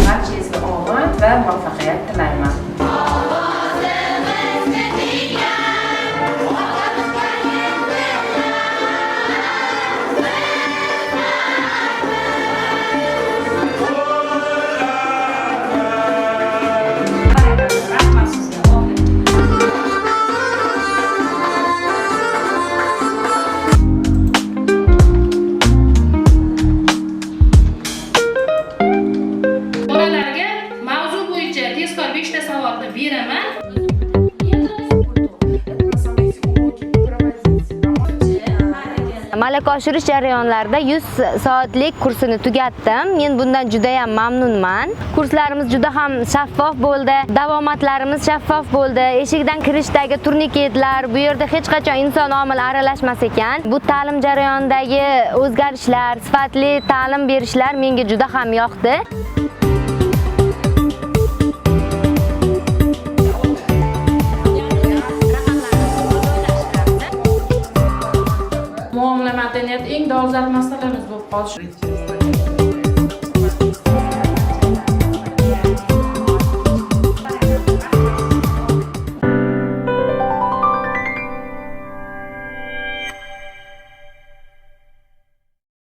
Barchangizga omad va muvaffaqiyat tilayman. Bolalarga mavzu bo'yicha tezkor 5 ta savolni beraman. Malaka oshirish jarayonlarida 100 soatlik kursini tugatdim. Men bundan juda ham mamnunman. Kurslarimiz juda ham shaffof bo'ldi. Davomatlarimiz shaffof bo'ldi. Eshikdan kirishdagi turniketlar, bu yerda hech qachon inson omili aralashmas ekan. Bu ta'lim jarayonidagi o'zgarishlar, sifatli ta'lim berishlar menga juda ham yoqdi. Muomala madaniyati eng dolzarb masalamiz bo'lib qolishi.